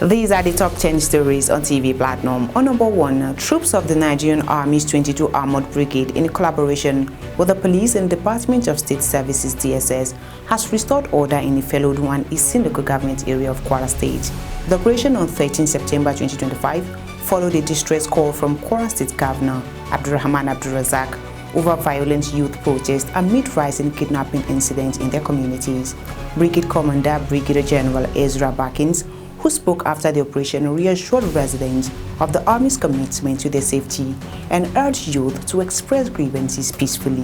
These are the top 10 stories on TV Platinum. On number 1, troops of the Nigerian Army's 22 Armored Brigade, in collaboration with the police and Department of State Services (DSS), has restored order in the Falana and Eastern local government area of Kwara State. The operation on 13 September 2025 followed a distress call from Kwara State Governor Abdulrahman Abdulrazak over violent youth protests amid rising kidnapping incidents in their communities. Brigade Commander Brigadier General Ezra Bakins, who spoke after the operation, reassured residents of the Army's commitment to their safety and urged youth to express grievances peacefully.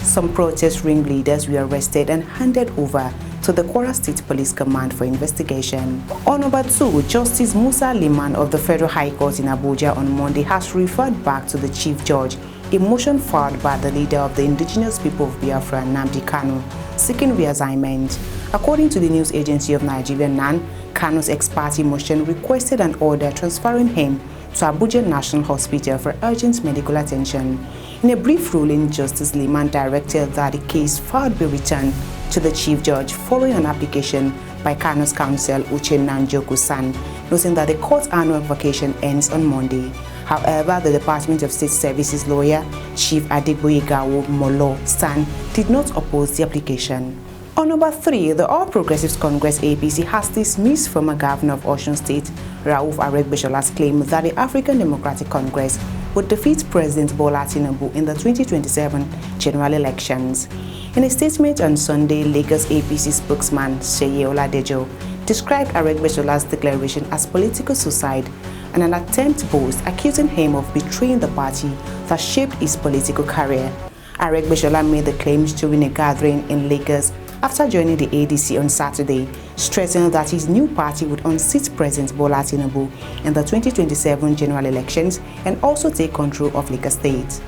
Some protest ringleaders were arrested and handed over to the Kwara State Police Command for investigation. On number 2, Justice Musa Liman of the Federal High Court in Abuja on Monday has referred back to the Chief Judge a motion filed by the leader of the indigenous people of Biafra, Nnamdi Kanu, seeking reassignment. According to the news agency of Nigeria, NAN, Kanu's ex-party motion requested an order transferring him to Abuja National Hospital for urgent medical attention. In a brief ruling, Justice Liman directed that the case filed be returned to the Chief Judge following an application by Kanu's counsel Uche Nanjoku-san, noting that the court's annual vacation ends on Monday. However, the Department of State Services lawyer, Chief Adegboyegawo Molo-san, did not oppose the application. On number 3, the All Progressives Congress APC has dismissed former Governor of Osun State, Rauf Aregbesol's claim that the African Democratic Congress would defeat President Bola Tinubu in the 2027 general elections. In a statement on Sunday, Lagos APC spokesman Seyi Oladejo described Aregbesol's declaration as political suicide and an attempt to boast, accusing him of betraying the party that shaped his political career. Aregbesola made the claims during a gathering in Lagos after joining the ADC on Saturday, stressing that his new party would unseat President Bola Tinubu in the 2027 general elections and also take control of Lagos State.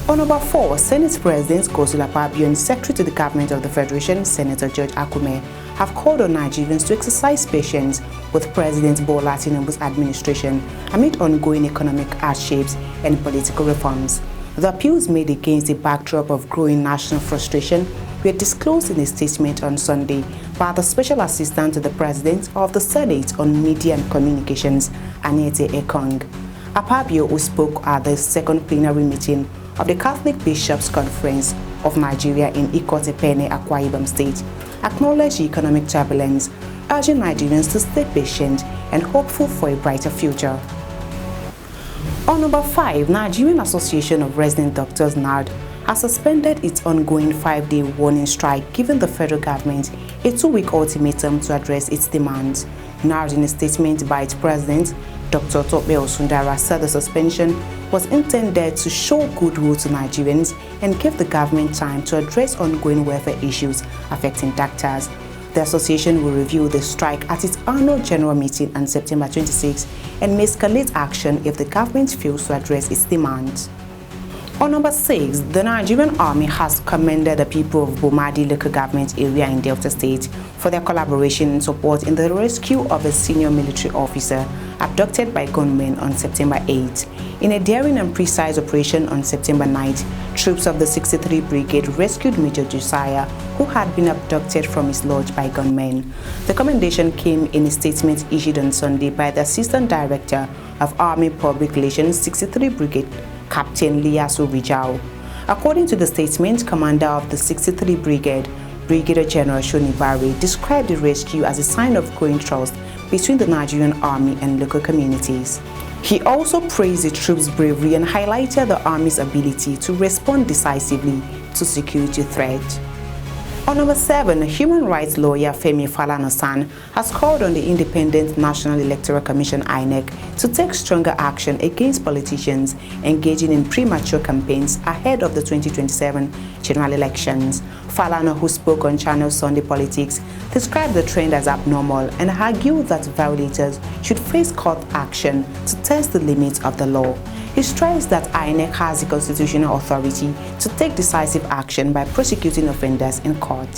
On number 4, Senate President Godswill Akpabio and Secretary to the Government of the Federation, Senator George Akume, have called on Nigerians to exercise patience with President Bola Tinubu's administration amid ongoing economic hardships and political reforms. The appeals made against the backdrop of growing national frustration were disclosed in a statement on Sunday by the Special Assistant to the President of the Senate on Media and Communications, Anyete Ekong. Akpabio, who spoke at the second plenary meeting of the Catholic Bishops' Conference of Nigeria in Ikotepene, Akwa Ibom State, acknowledged the economic turbulence, urging Nigerians to stay patient and hopeful for a brighter future. On number 5, Nigerian Association of Resident Doctors (NARD) has suspended its ongoing 5-day warning strike, giving the federal government a 2-week ultimatum to address its demands. NARD, in a statement by its president, Dr. Tope Osundara, said the suspension was intended to show goodwill to Nigerians and give the government time to address ongoing welfare issues affecting doctors. The association will review the strike at its annual general meeting on September 26 and may escalate action if the government fails to address its demands. On number 6, the Nigerian Army has commended the people of Bomadi local government area in Delta State for their collaboration and support in the rescue of a senior military officer abducted by gunmen on September 8. In a daring and precise operation on September 9, troops of the 63 Brigade rescued Major Josiah, who had been abducted from his lodge by gunmen. The commendation came in a statement issued on Sunday by the Assistant Director of Army Public Relations, 63 Brigade, Captain Liasu Rijau. According to the statement, Commander of the 63 Brigade, Brigadier General Shoni Bari, described the rescue as a sign of growing trust between the Nigerian Army and local communities. He also praised the troops' bravery and highlighted the Army's ability to respond decisively to security threats. On number 7, human rights lawyer Femi Falana has called on the Independent National Electoral Commission (INEC) to take stronger action against politicians engaging in premature campaigns ahead of the 2027 general elections. Falana, who spoke on Channel Sunday Politics, described the trend as abnormal and argued that violators should face court action to test the limits of the law. He stressed that INEC has the constitutional authority to take decisive action by prosecuting offenders in court.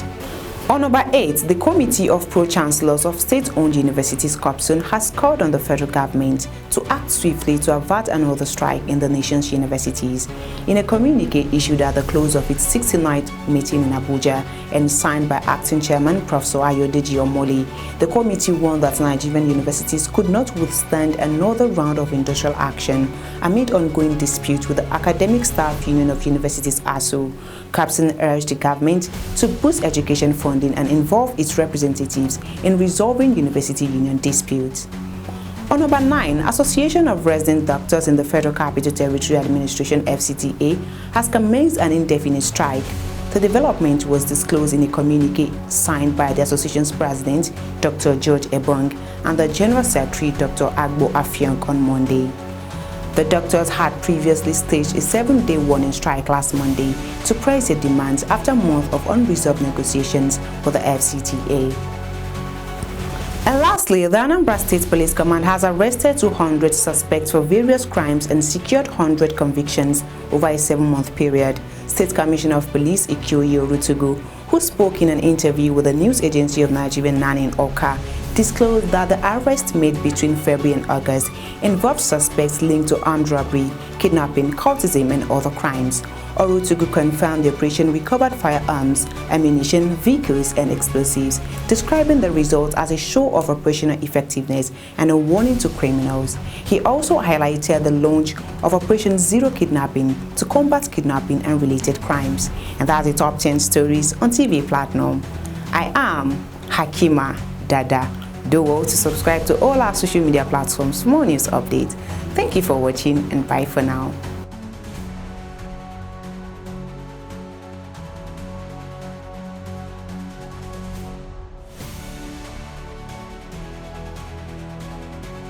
On number 8, the Committee of Pro-Chancellors of State-Owned Universities (COPSUN) has called on the federal government to act swiftly to avert another strike in the nation's universities. In a communique issued at the close of its 69th meeting in Abuja and signed by Acting Chairman Professor Ayodeji Omole, the committee warned that Nigerian universities could not withstand another round of industrial action amid ongoing disputes with the Academic Staff Union of Universities (ASU). COPSUN urged the government to boost education funding and involve its representatives in resolving university union disputes. On number 9, Association of Resident Doctors in the Federal Capital Territory Administration (FCTA) has commenced an indefinite strike. The development was disclosed in a communique signed by the association's president, Dr. George Ebong, and the General Secretary, Dr. Agbo Afiong, on Monday. The doctors had previously staged a 7-day warning strike last Monday to press their demands after months of unresolved negotiations with the FCTA. And lastly, the Anambra State Police Command has arrested 200 suspects for various crimes and secured 100 convictions over a 7-month period. State Commissioner of Police Ikoyi Orutugu, who spoke in an interview with the news agency of Nigerian Nani in Oka, disclosed that the arrests made between February and August involved suspects linked to armed robbery, kidnapping, cultism, and other crimes. Orutugu confirmed the operation recovered firearms, ammunition, vehicles, and explosives, describing the results as a show of operational effectiveness and a warning to criminals. He also highlighted the launch of Operation Zero Kidnapping to combat kidnapping and related crimes. And that's the top 10 stories on TV Platinum. I am Hakima Dada. Do well to subscribe to all our social media platforms for more news updates. Thank you for watching, and bye for now.